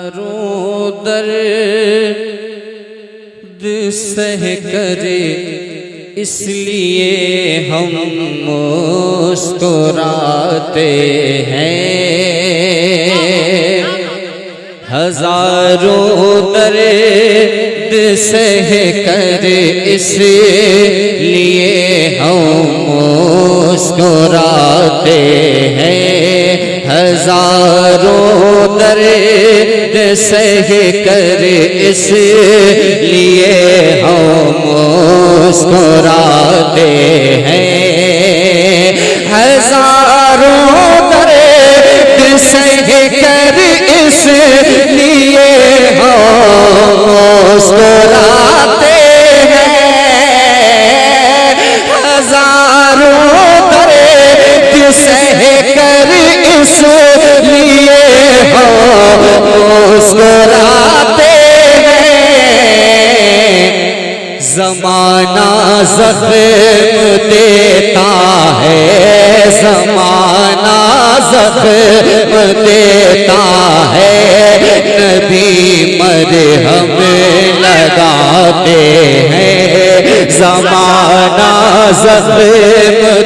हजारों दर्द सह कर इसलिए हम मुस्कुराते हैं। हजारों दर्द सह कर इसलिए हम मुस्कुराते हैं। हजारों दर्द सह कर इसलिए हम मुस्कुराते हैं। हजारों दर्द सह कर इसलिए हम मुस्कुराते हैं। हजारों दर्द सह कर इसलिए हम मुस्कुराते हैं। ज़माना ज़ख्म देता है, ज़माना ज़ख्म देता है, नबी मरहम लगाते हैं। ज़माना ज़ख्म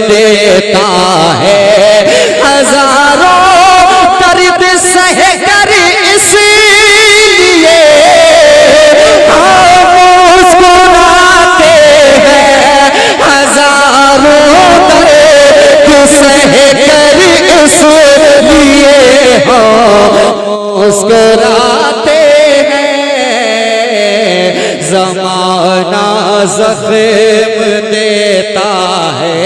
देता है, हजारों दर्द सह कर इसलिए हम मुस्कुराते हैं। हजारों दर्द सह कर इसलिए हम मुस्कुराते हैं। ज़माना ज़ख्म देता है,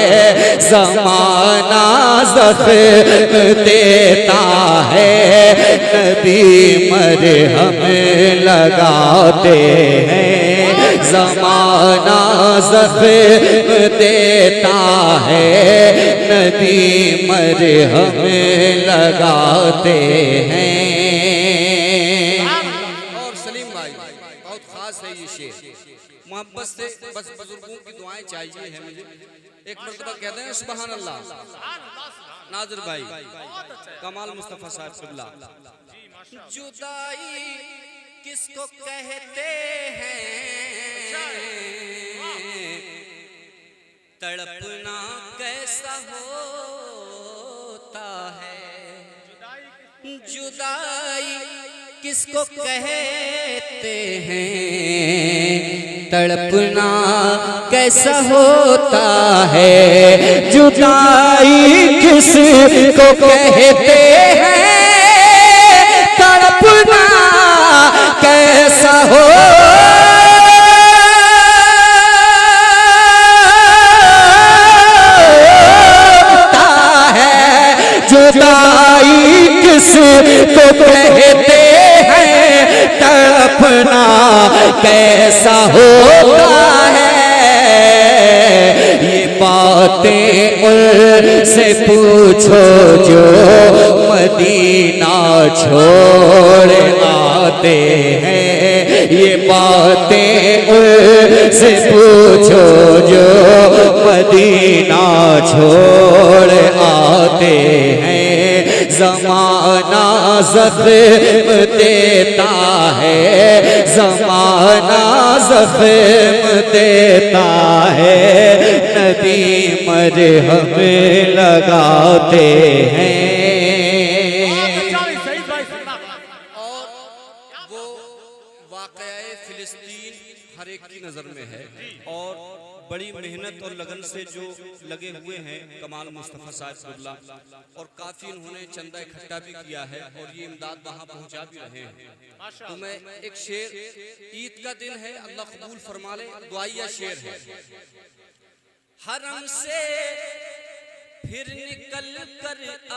ज़माना ज़ख्म देता है, नबी मरहम लगाते हैं। ज़माना ज़ख्म देता है, नबी मरहम लगाते हैं। और सलीम भाई बहुत खास है ये शेर, मोहब्बत से बस बुजुर्गों की दुआएं चाहिए है मुझे। एक मरतबा कहते हैं सुभान अल्लाह। नाज़िर भाई कमाल मुस्तफ़ा साहब क़िबला। जुदाई किसको कहते हैं, तड़पना कैसा होता है। जुदाई किसको कहते हैं, तड़पना कैसा होता है। जुदाई किसको कहते हैं, तड़पना कैसा होता है। जुदाई किसको कहते हैं, तड़पना कैसा होता है। ये बातें उनसे पूछो जो मदीना छोड़ आते हैं। ये बातें उनसे पूछो जो मदीना छोड़ आते हैं। ज़माना ज़ख्म देता है, ज़माना ज़ख्म देता है, नबी मरहम लगाते हैं। और वो वाक़या फ़िलिस्तीन हर एक की नज़र में है और बड़ी मेहनत और लगन से जो लगे हुए हैं कमाल मुस्तफ़ा साहब क़िबला, और काफ़ी उन्होंने चंदा इकट्ठा भी किया है और ये इमदाद वहाँ पहुँचा भी रहे हैं। तो मैं एक शेर, ईद का दिन है, अल्लाह कबूल फरमा ले, दुआया शेर है। हरम से फिर निकल कर आ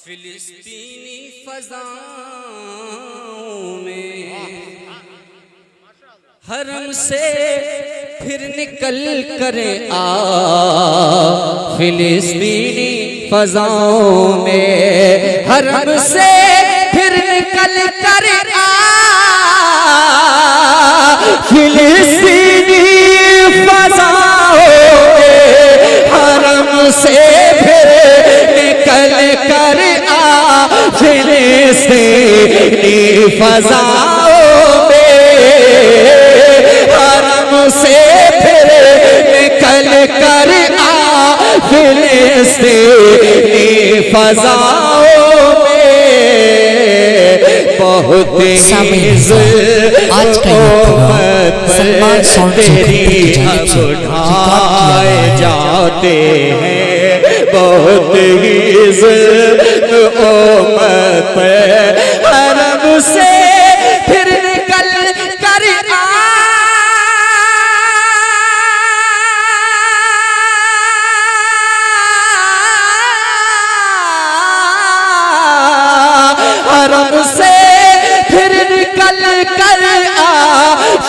फिलिस्तीनी फ़ज़ाओं में, हरम से फिर निकल कर आ फिलिस्तीनी फ़ज़ाओं में। हरम से फिर निकल कर आ फिलिस्तीनी फ़ज़ाओं में। हरम से फिर निकल कर आ फिलिस्तीनी फिलिस्तीनी फजाओं में, हरम से फिर निकल कर आ फिलिस्तीनी फजाओं में, बहुत ही आज का ये प्रोग्राम सलमान साउंड तेरी अब उठाए जाते हैं, बहुत ही उम्मत हरम से फिर निकल कर आ हरम से फिर निकल कर आ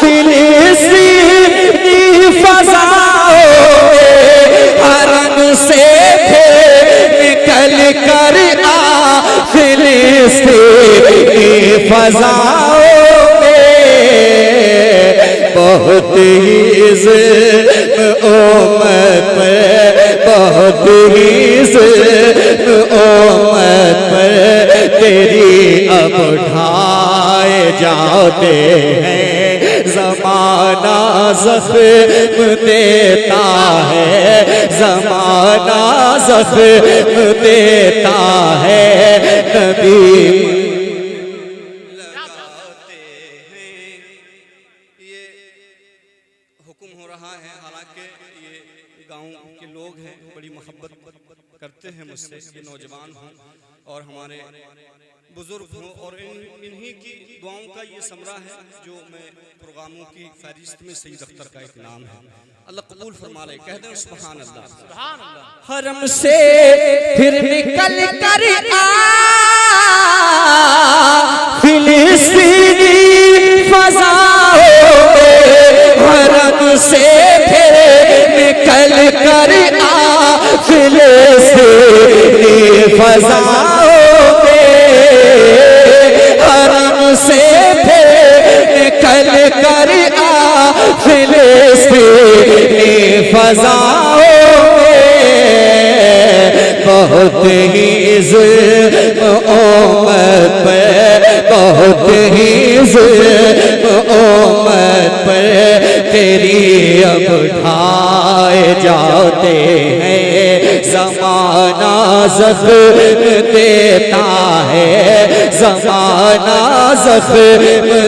फिलिस्तीनी फजाओं में, हरम से फिर निकल कर आ फिलिस्तीनी फजाओं में, बहुत ही उम्मत बहुत ही उम्मत पर तेरी अब उठाए जाते हैं, ज़माना ज़ख्म देता है, ज़माना ज़ख्म देता है, नबी हुक्म हो रहा है, हालांकि ये गांव के लोग हैं, बड़ी मोहब्बत करते हैं मुझसे, ये नौजवान हों और हमारे बुजुर्ग हों, और इन्हीं की दुआओं का ये समरा है जो मैं प्रोग्रामों की फहरिस्त में सईद अख्तर का एक नाम है। अल्लाह कबूल फरमा ले, कह दें सुभान अल्लाह। हरम से फिर निकल कर आ फिलिस्तीनी फजाओं में, हरम से फिर निकल कर आ फिलिस्तीनी फजाओं में, हरम से फिर निकल कर आ फिलिस्तीनी फजाओं में, बहुत ही उम्मत पर बहुत ही उम्मत पर तेरी अब उठाए जाते हैं, ज़माना ज़ख्म देता है, ज़माना ज़ख्म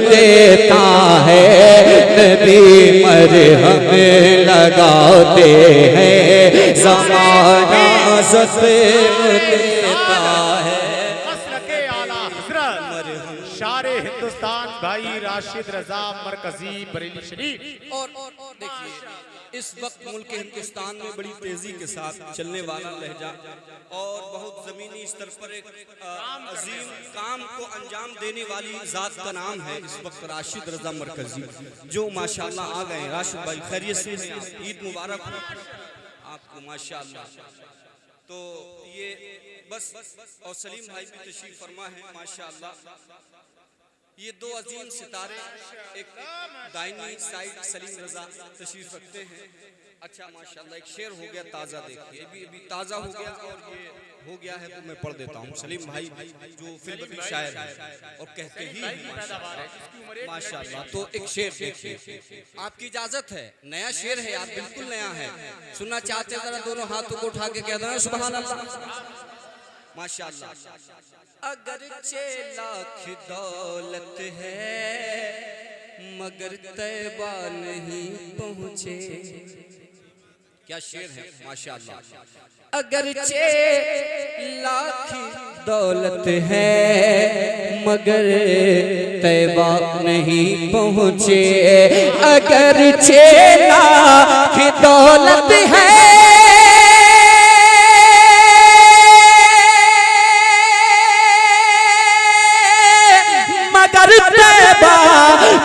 देता है, नबी मरहम लगाते हैं, ज़माना ज़ख्म देता है। शारे हिंदुस्तान भाई राशिद रजा मरकजी बरेली शरीफ। और देखिए इस वक्त मुल्क हिंदुस्तान में बड़ी तेजी के साथ चलने वाला लहजा और बहुत जमीनी स्तर पर एक अजीम काम को अंजाम देने वाली जात का नाम है इस वक्त राशिद रजा मरकजी, जो माशाल्लाह आ गए। राशिद भाई खैरियत से हैं? ईद मुबारक आपको माशाल्लाह। तो ये बस और सलीम भाई भी तशरीफ फरमा है माशाल्लाह। ये दो अजीम सितारे, एक दाहिनी साइड सलीम रजा तशरीफ रखते हैं। अच्छा माशाल्लाह, एक शेर हो गया ताज़ा, देखिए अभी ताज़ा हो गया और ये हो गया है तो मैं पढ़ देता हूँ। सलीम भाई जो फिल्मी शायर हैं और कहते ही माशाल्लाह। तो एक शेर देखिए, आपकी इजाजत है, नया शेर है, आप बिल्कुल नया है, सुनना चाहते हैं जरा दोनों हाथों को उठा के कह देना सुभान अल्लाह माशाल्लाह। अगर 6 लाख दौलत है मगर तैबा नहीं पहुँचे, क्या शेर है माशाल्लाह। अगर 6 लाख दौलत है मगर तैबा नहीं पहुँचे, अगर 6 लाख दौलत है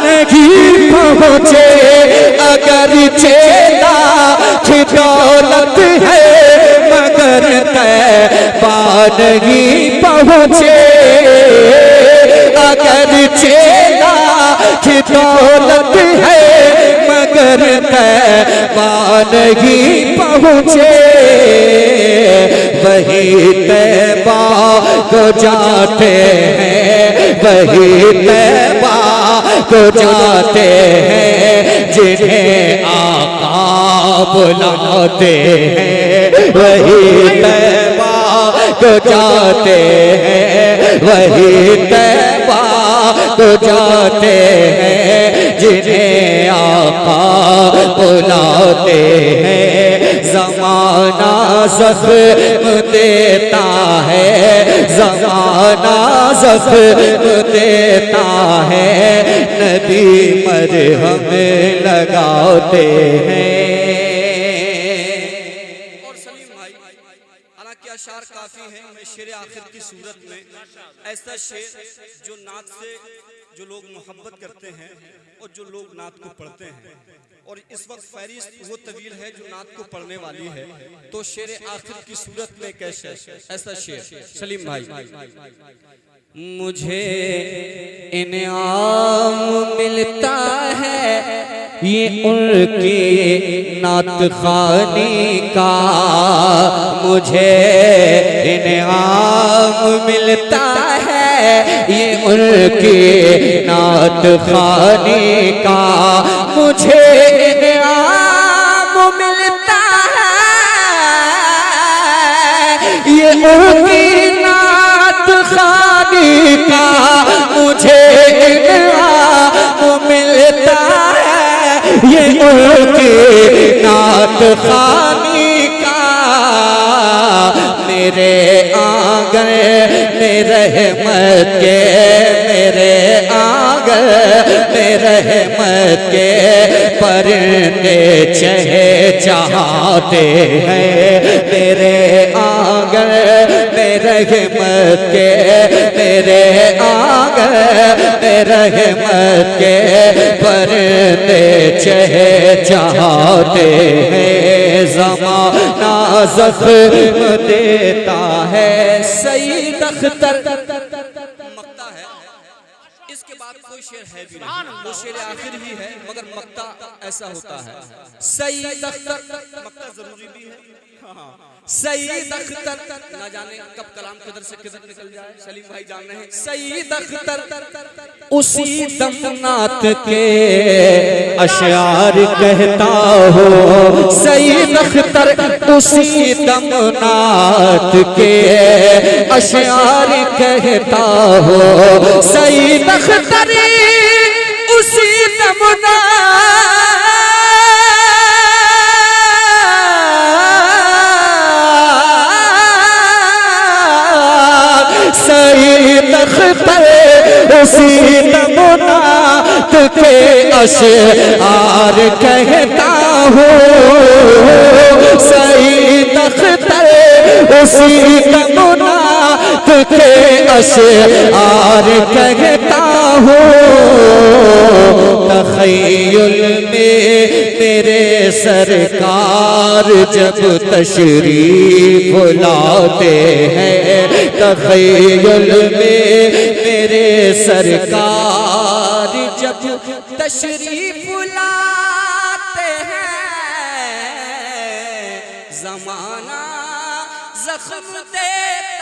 नहीं पहुँचे, अगर 6 लाख दौलत है मगर तैबा नहीं पहुँचे, अगर 6 लाख दौलत है मगर तैबा नहीं पहुँचे, वही तैबा को जाते हैं वही तैबा को जाते हैं जिन्हें आका बुलाते हैं, वही तैबा को जाते हैं, वही तैबा को जाते हैं जिन्हें आका बुलाते हैं। ज़माना ज़ख्म देता है, ज़माना ज़ख्म देता है, नबी मरहम लगाते हैं। और सलीम भाई, हालांकि अशार काफी हैं, मैं शेर आखिर की सूरत में ऐसा शेर जो नात से जो लोग मोहब्बत करते हैं और जो लोग नात को पढ़ते हैं, और इस वक्त फहरिस्त वो तवील है जो नात को पढ़ने वाली है, तो शेर आखिर की सूरत में कैसे ऐसा शेर सलीम भाई। मुझे इनाम मिलता है ये उनकी नात खानी का, मुझे इनाम मिलता है ये उनकी नात खानी का, मुझे इनाम मिलता है ये उनकी नात खानी का, मुझे इनाम मिलता है ये उनकी नात खानी का। मेरे आंगन में रहमत के, मेरे आंगन में रहमत के परिंदे चहचहाते हैं, मेरे आंगन में रहमत के, मेरे आंगन में रहमत के परिंदे चहचहाते हैं। ज़माना ज़ख्म देता है, सईद अख्तर मक्ता है, इसके बाद कोई शेर है भी नहीं, वो शेर आखिर ही है, मगर मक्ता ऐसा होता है। सईद अख्तर मक्ता जरूरी भी है, हाँ। सईद अख्तर ना जाने कब कलाम किधर से किधर निकल जाए, सलीम भाई जान रहे हैं। सईद अख्तर उसी दमनात के अशार कहता हो, सईद अख्तर उसी दमनात के अशार कहता हो, सईद अख्तर उसी दमनात सईद अख्तर उसी दमनात के अशआर कहता हो, सईद अख्तर उसी दमनात के अशआर कहता हो। तख़य्युल में मेरे सरकार जब तशरीफ लाते हैं, तख़य्युल में मेरे सरकार जब तशरीफ लाते हैं, ज़माना ज़ख्म देता